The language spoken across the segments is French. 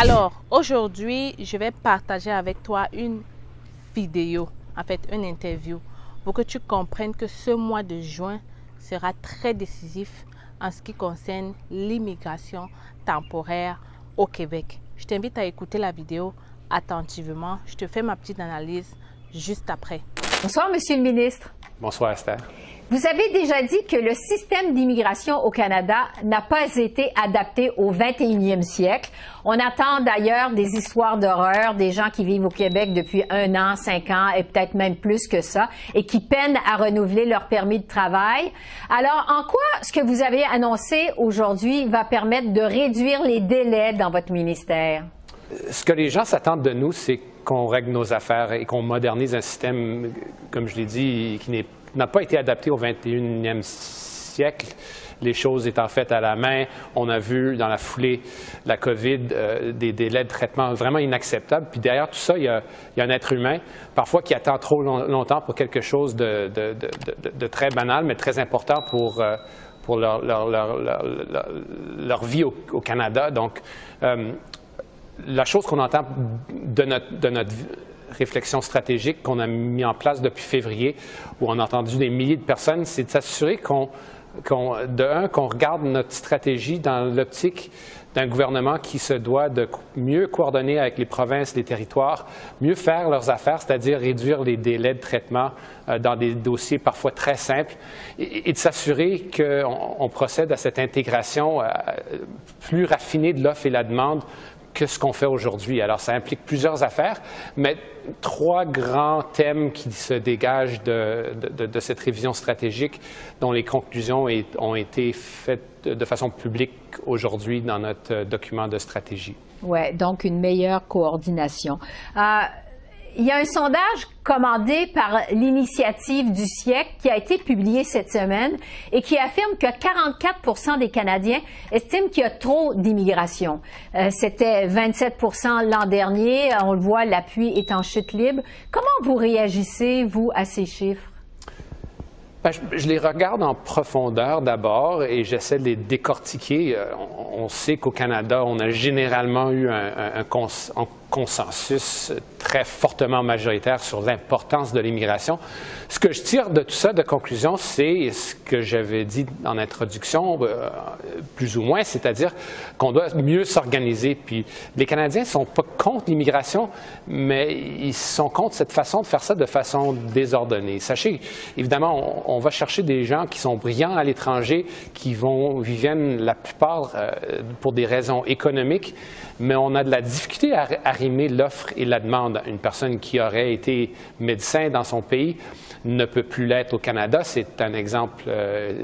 Alors, aujourd'hui, je vais partager avec toi une vidéo, en fait, une interview, pour que tu comprennes que ce mois de juin sera très décisif en ce qui concerne l'immigration temporaire au Québec. Je t'invite à écouter la vidéo attentivement. Je te fais ma petite analyse juste après. Bonsoir, Monsieur le ministre. Bonsoir, Esther. Vous avez déjà dit que le système d'immigration au Canada n'a pas été adapté au 21e siècle. On attend d'ailleurs des histoires d'horreur, des gens qui vivent au Québec depuis 1 an, 5 ans et peut-être même plus que ça et qui peinent à renouveler leur permis de travail. Alors, en quoi ce que vous avez annoncé aujourd'hui va permettre de réduire les délais dans votre ministère? Ce que les gens s'attendent de nous, c'est qu'on règle nos affaires et qu'on modernise un système, comme je l'ai dit, qui n'a pas été adapté au 21e siècle. Les choses étant faites à la main, on a vu dans la foulée de la COVID des délais de traitement vraiment inacceptables. Puis derrière tout ça, il y a un être humain, parfois qui attend trop longtemps pour quelque chose de très banal, mais très important pour leur vie au Canada. Donc, la chose qu'on entend de notre réflexion stratégique qu'on a mis en place depuis février, où on a entendu des milliers de personnes, c'est de s'assurer qu'on regarde notre stratégie dans l'optique d'un gouvernement qui se doit de mieux coordonner avec les provinces, les territoires, mieux faire leurs affaires, c'est-à-dire réduire les délais de traitement dans des dossiers parfois très simples, et de s'assurer qu'on procède à cette intégration plus raffinée de l'offre et la demande que ce qu'on fait aujourd'hui. Alors, ça implique plusieurs affaires, mais 3 grands thèmes qui se dégagent de cette révision stratégique, dont les conclusions ont été faites de façon publique aujourd'hui dans notre document de stratégie. Oui, donc une meilleure coordination. Il y a un sondage commandé par l'Initiative du siècle qui a été publié cette semaine et qui affirme que 44% des Canadiens estiment qu'il y a trop d'immigration. C'était 27% l'an dernier. On le voit, l'appui est en chute libre. Comment vous réagissez, vous, à ces chiffres? Bien, je les regarde en profondeur d'abord et j'essaie de les décortiquer. On sait qu'au Canada, on a généralement eu un consensus très fortement majoritaire sur l'importance de l'immigration. Ce que je tire de tout ça de conclusion, c'est ce que j'avais dit en introduction, plus ou moins, c'est-à-dire qu'on doit mieux s'organiser. Puis les Canadiens ne sont pas contre l'immigration, mais ils sont contre cette façon de faire ça de façon désordonnée. Sachez, évidemment, on va chercher des gens qui sont brillants à l'étranger, qui viennent la plupart pour des raisons économiques, mais on a de la difficulté à arrimer l'offre et la demande. Une personne qui aurait été médecin dans son pays ne peut plus l'être au Canada. C'est un exemple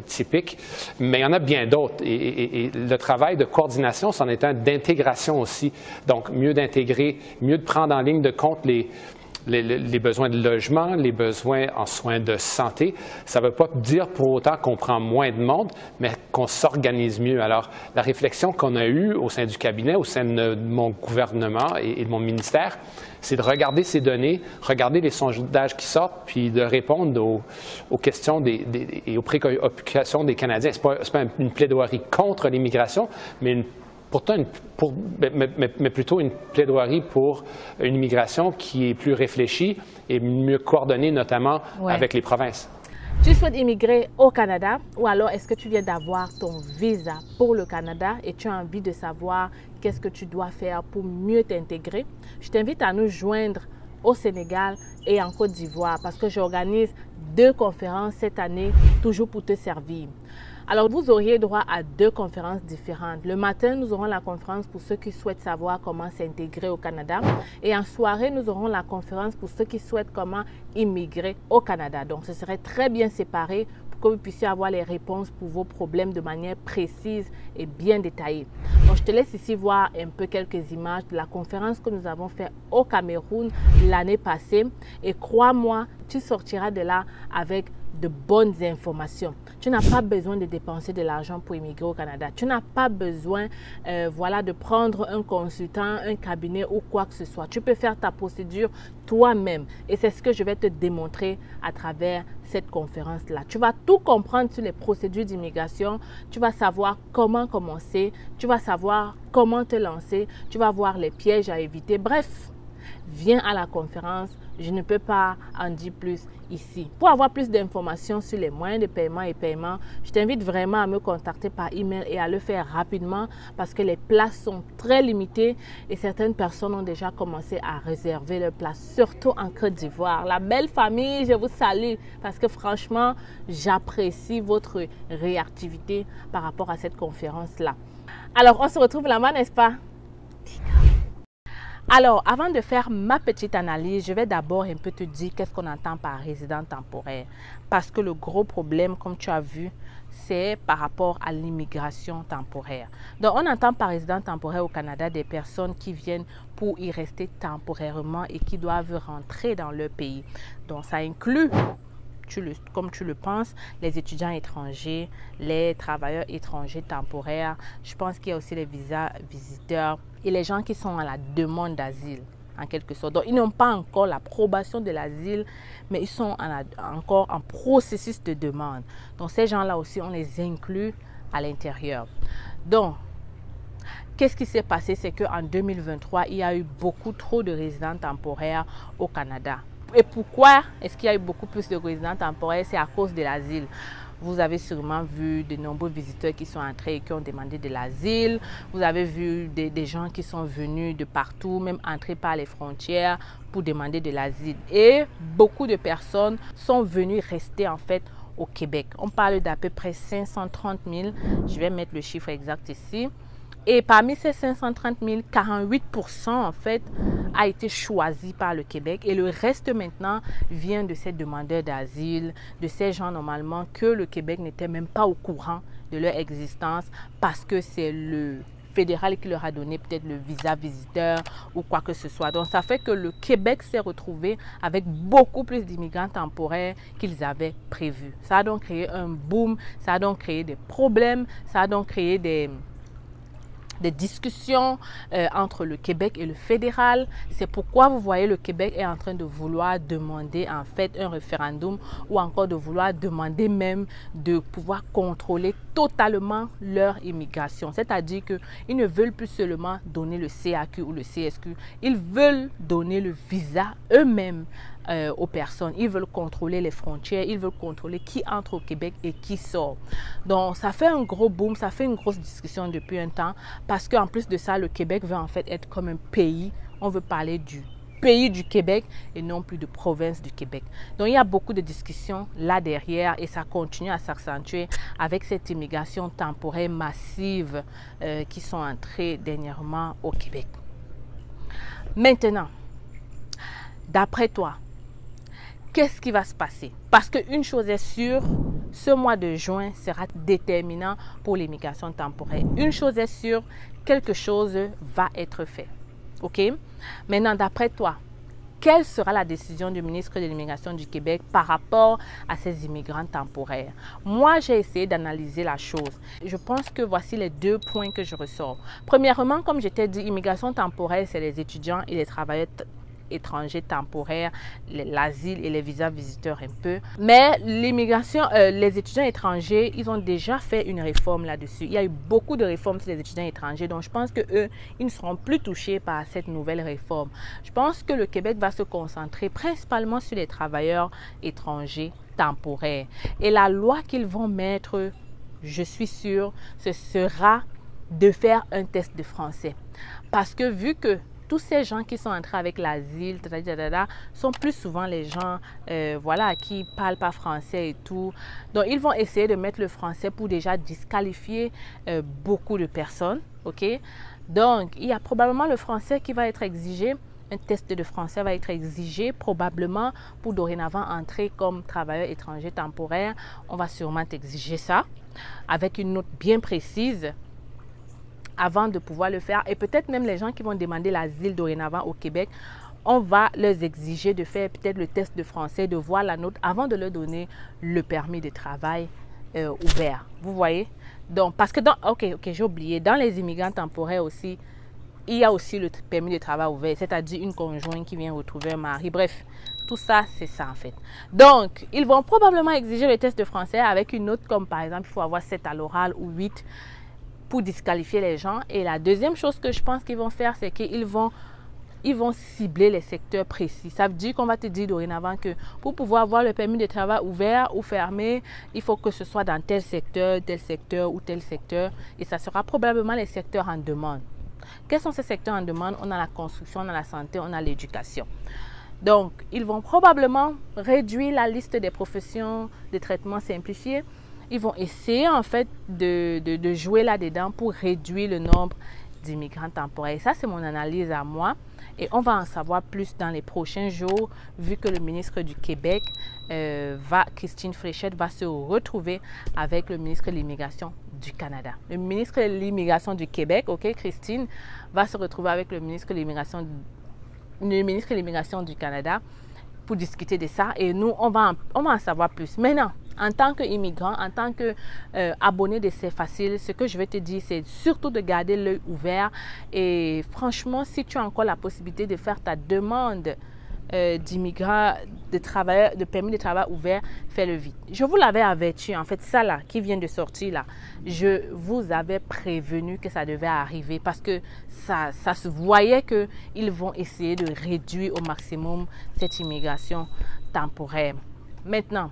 typique, mais il y en a bien d'autres. Et le travail de coordination, c'en est un d'intégration aussi. Donc, mieux d'intégrer, mieux de prendre en ligne de compte les besoins de logement, les besoins en soins de santé. Ça ne veut pas dire pour autant qu'on prend moins de monde, mais qu'on s'organise mieux. Alors, la réflexion qu'on a eue au sein du cabinet, au sein de mon gouvernement et de mon ministère, c'est de regarder ces données, regarder les sondages qui sortent, puis de répondre aux questions et aux préoccupations des Canadiens. Ce n'est pas une plaidoirie contre l'immigration, mais plutôt une plaidoirie pour une immigration qui est plus réfléchie et mieux coordonnée, notamment avec les provinces. Tu souhaites immigrer au Canada ou alors est-ce que tu viens d'avoir ton visa pour le Canada et tu as envie de savoir qu'est-ce que tu dois faire pour mieux t'intégrer? Je t'invite à nous joindre au Sénégal et en Côte d'Ivoire parce que j'organise 2 conférences cette année toujours pour te servir. Alors, vous auriez droit à 2 conférences différentes. Le matin, nous aurons la conférence pour ceux qui souhaitent savoir comment s'intégrer au Canada. Et en soirée, nous aurons la conférence pour ceux qui souhaitent comment immigrer au Canada. Donc, ce serait très bien séparé pour que vous puissiez avoir les réponses pour vos problèmes de manière précise et bien détaillée. Donc, je te laisse ici voir un peu quelques images de la conférence que nous avons faite au Cameroun l'année passée. Et crois-moi, tu sortiras de là avec de bonnes informations. Tu n'as pas besoin de dépenser de l'argent pour immigrer au Canada. Tu n'as pas besoin voilà, de prendre un consultant, un cabinet ou quoi que ce soit. Tu peux faire ta procédure toi-même. Et c'est ce que je vais te démontrer à travers cette conférence-là. Tu vas tout comprendre sur les procédures d'immigration. Tu vas savoir comment commencer. Tu vas savoir comment te lancer. Tu vas voir les pièges à éviter. Bref, viens à la conférence. Je ne peux pas en dire plus ici. Pour avoir plus d'informations sur les moyens de paiement et paiement, je t'invite vraiment à me contacter par email et à le faire rapidement parce que les places sont très limitées et certaines personnes ont déjà commencé à réserver leurs places, surtout en Côte d'Ivoire. La belle famille, je vous salue parce que franchement, j'apprécie votre réactivité par rapport à cette conférence-là. Alors, on se retrouve là-bas, n'est-ce pas? Alors, avant de faire ma petite analyse, je vais d'abord un peu te dire qu'est-ce qu'on entend par résident temporaire. Parce que le gros problème, comme tu as vu, c'est par rapport à l'immigration temporaire. Donc, on entend par résident temporaire au Canada des personnes qui viennent pour y rester temporairement et qui doivent rentrer dans leur pays. Donc, ça inclut, comme tu le penses, les étudiants étrangers, les travailleurs étrangers temporaires. Je pense qu'il y a aussi les visas visiteurs et les gens qui sont à la demande d'asile, en quelque sorte. Donc, ils n'ont pas encore l'approbation de l'asile, mais ils sont encore en processus de demande. Donc, ces gens-là aussi, on les inclut à l'intérieur. Donc, qu'est-ce qui s'est passé? C'est qu'en 2023, il y a eu beaucoup trop de résidents temporaires au Canada. Et pourquoi est-ce qu'il y a eu beaucoup plus de résidents temporaires? C'est à cause de l'asile. Vous avez sûrement vu de nombreux visiteurs qui sont entrés et qui ont demandé de l'asile. Vous avez vu des gens qui sont venus de partout, même entrés par les frontières pour demander de l'asile. Et beaucoup de personnes sont venues rester en fait au Québec. On parle d'à peu près 530 000. Je vais mettre le chiffre exact ici. Et parmi ces 530 000, 48% en fait a été choisi par le Québec et le reste maintenant vient de ces demandeurs d'asile, de ces gens normalement que le Québec n'était même pas au courant de leur existence parce que c'est le fédéral qui leur a donné peut-être le visa visiteur ou quoi que ce soit. Donc ça fait que le Québec s'est retrouvé avec beaucoup plus d'immigrants temporaires qu'ils avaient prévu. Ça a donc créé un boom, ça a donc créé des problèmes, ça a donc créé des discussions entre le Québec et le fédéral. C'est pourquoi vous voyez le Québec est en train de vouloir demander en fait un référendum ou encore de vouloir demander même de pouvoir contrôler totalement leur immigration. C'est-à-dire qu'ils ne veulent plus seulement donner le CAQ ou le CSQ, ils veulent donner le visa eux-mêmes aux personnes. Ils veulent contrôler les frontières, ils veulent contrôler qui entre au Québec et qui sort. Donc, ça fait un gros boom, ça fait une grosse discussion depuis un temps parce qu'en plus de ça, le Québec veut en fait être comme un pays. On veut parler du pays du Québec et non plus de province du Québec. Donc, il y a beaucoup de discussions là derrière et ça continue à s'accentuer avec cette immigration temporaire massive qui sont entrées dernièrement au Québec. Maintenant, d'après toi, qu'est-ce qui va se passer? Parce qu'une chose est sûre, ce mois de juin sera déterminant pour l'immigration temporaire. Une chose est sûre, quelque chose va être fait. OK? Maintenant, d'après toi, quelle sera la décision du ministre de l'Immigration du Québec par rapport à ces immigrants temporaires? Moi, j'ai essayé d'analyser la chose. Je pense que voici les 2 points que je ressors. Premièrement, comme je t'ai dit, immigration temporaire, c'est les étudiants et les travailleurs étrangers temporaires, l'asile et les visas visiteurs un peu. Mais l'immigration, les étudiants étrangers, ils ont déjà fait une réforme là-dessus. Il y a eu beaucoup de réformes sur les étudiants étrangers, donc je pense que eux, ils ne seront plus touchés par cette nouvelle réforme. Je pense que le Québec va se concentrer principalement sur les travailleurs étrangers temporaires. Et la loi qu'ils vont mettre, je suis sûre, ce sera de faire un test de français. Parce que vu que tous ces gens qui sont entrés avec l'asile sont plus souvent les gens voilà, qui ne parlent pas français et tout. Donc, ils vont essayer de mettre le français pour déjà disqualifier beaucoup de personnes. OK? Donc, il y a probablement le français qui va être exigé. Un test de français va être exigé probablement pour dorénavant entrer comme travailleur étranger temporaire. On va sûrement t'exiger ça avec une note bien précise avant de pouvoir le faire. Et peut-être même les gens qui vont demander l'asile dorénavant au Québec on va leur exiger de faire peut-être le test de français, de voir la note avant de leur donner le permis de travail ouvert. Vous voyez? Donc, parce que j'ai oublié, dans les immigrants temporaires aussi, il y a aussi le permis de travail ouvert, c'est-à-dire une conjointe qui vient retrouver un mari. Bref, tout ça, c'est ça en fait. Donc, ils vont probablement exiger le test de français avec une note comme par exemple, il faut avoir 7 à l'oral ou 8 pour disqualifier les gens. Et la deuxième chose que je pense qu'ils vont faire, c'est qu'ils vont cibler les secteurs précis. Ça veut dire qu'on va te dire dorénavant que pour pouvoir avoir le permis de travail ouvert ou fermé, il faut que ce soit dans tel secteur ou tel secteur. Et ça sera probablement les secteurs en demande. Quels sont ces secteurs en demande? On a la construction, on a la santé, on a l'éducation. Donc, ils vont probablement réduire la liste des professions de traitement simplifié. Ils vont essayer en fait de jouer là-dedans pour réduire le nombre d'immigrants temporaires. Et ça, c'est mon analyse à moi. Et on va en savoir plus dans les prochains jours, vu que le ministre du Québec, Christine Fréchette, va se retrouver avec le ministre de l'Immigration du Canada. Le ministre de l'Immigration du Québec, Christine, va se retrouver avec le ministre de l'Immigration du Canada pour discuter de ça. Et nous, on va en savoir plus. Maintenant, en tant qu'immigrant, en tant qu'abonné de C'est Facile, ce que je vais te dire, c'est surtout de garder l'œil ouvert. Et franchement, si tu as encore la possibilité de faire ta demande d'immigrants, de permis de travail ouvert, fais-le vite. Je vous l'avais averti, en fait, ça là, qui vient de sortir là, je vous avais prévenu que ça devait arriver parce que ça se voyait qu'ils vont essayer de réduire au maximum cette immigration temporaire. Maintenant,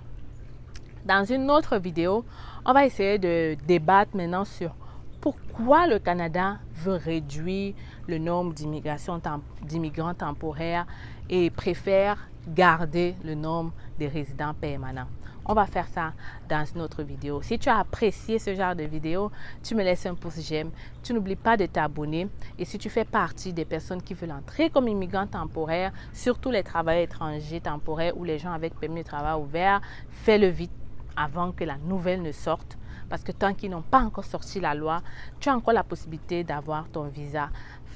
dans une autre vidéo, on va essayer de débattre maintenant sur pourquoi le Canada veut réduire le nombre d'immigrants temporaires et préfère garder le nombre de résidents permanents. On va faire ça dans une autre vidéo. Si tu as apprécié ce genre de vidéo, tu me laisses un pouce j'aime. Tu n'oublies pas de t'abonner. Et si tu fais partie des personnes qui veulent entrer comme immigrants temporaires, surtout les travailleurs étrangers temporaires ou les gens avec permis de travail ouvert, fais-le vite avant que la nouvelle ne sorte. Parce que tant qu'ils n'ont pas encore sorti la loi, tu as encore la possibilité d'avoir ton visa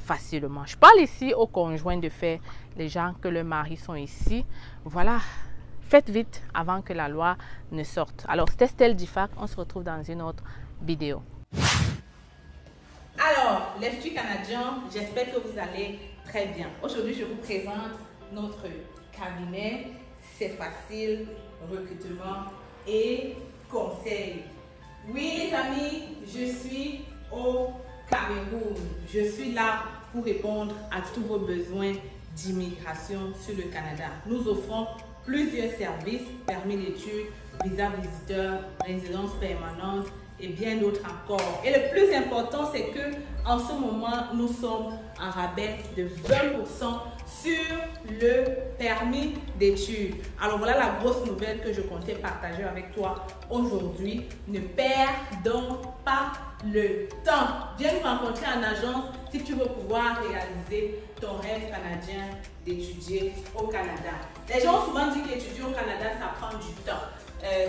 facilement. Je parle ici aux conjoints de fait, les gens que le mari sont ici. Voilà, faites vite avant que la loi ne sorte. Alors, c'était Stell Difac, on se retrouve dans une autre vidéo. Alors, les futurs Canadiens, j'espère que vous allez très bien. Aujourd'hui, je vous présente notre cabinet C'est Facile, recrutement et conseil. Oui les amis, je suis au Cameroun. Je suis là pour répondre à tous vos besoins d'immigration sur le Canada. Nous offrons plusieurs services, permis d'études, visa visiteur, résidence permanente et bien d'autres encore. Et le plus important, c'est que en ce moment, nous sommes en rabais de 20% sur le permis d'études. Alors voilà la grosse nouvelle que je comptais partager avec toi aujourd'hui. Ne perds donc pas le temps. Viens nous rencontrer en agence si tu veux pouvoir réaliser ton rêve canadien d'étudier au Canada. Les gens ont souvent dit qu'étudier au Canada, ça prend du temps.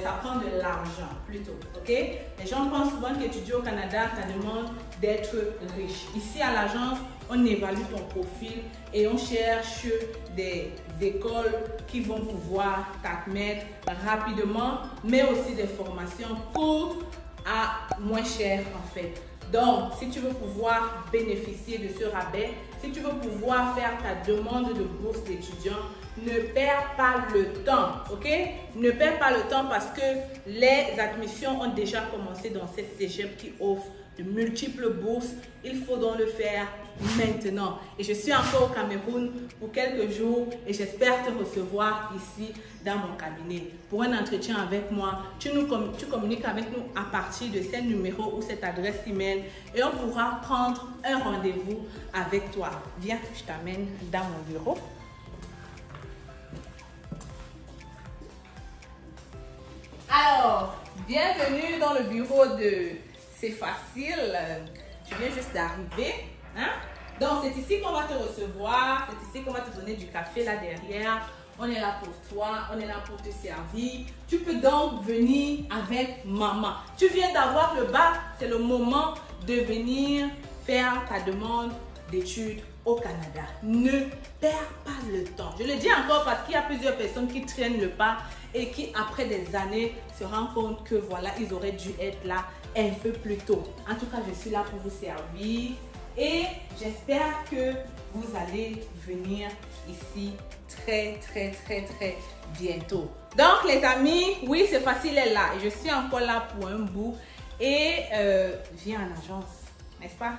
Ça prend de l'argent plutôt, ok? Les gens pensent souvent qu'étudier au Canada, ça demande d'être riche. Ici à l'agence, on évalue ton profil et on cherche des écoles qui vont pouvoir t'admettre rapidement, mais aussi des formations courtes à moins cher en fait. Donc, si tu veux pouvoir bénéficier de ce rabais, si tu veux pouvoir faire ta demande de bourse d'étudiant, ne perds pas le temps, ok? Ne perds pas le temps parce que les admissions ont déjà commencé dans cette cégep qui offre de multiples bourses. Il faut donc le faire maintenant. Et je suis encore au Cameroun pour quelques jours et j'espère te recevoir ici dans mon cabinet pour un entretien avec moi. Tu communiques avec nous à partir de ce numéro ou cette adresse email et on pourra prendre un rendez-vous avec toi. Viens, je t'amène dans mon bureau. Alors, bienvenue dans le bureau de C'est Facile. Tu viens juste d'arriver. Hein? Donc, c'est ici qu'on va te recevoir. C'est ici qu'on va te donner du café là derrière. On est là pour toi. On est là pour te servir. Tu peux donc venir avec maman. Tu viens d'avoir le bac. C'est le moment de venir faire ta demande d'études au Canada. Ne perds pas le temps. Je le dis encore parce qu'il y a plusieurs personnes qui traînent le pas et qui, après des années, se rendent compte que voilà, ils auraient dû être là un peu plus tôt. En tout cas, je suis là pour vous servir et j'espère que vous allez venir ici très bientôt. Donc les amis, oui, c'est facile, elle est là et je suis encore là pour un bout et viens en agence, n'est-ce pas?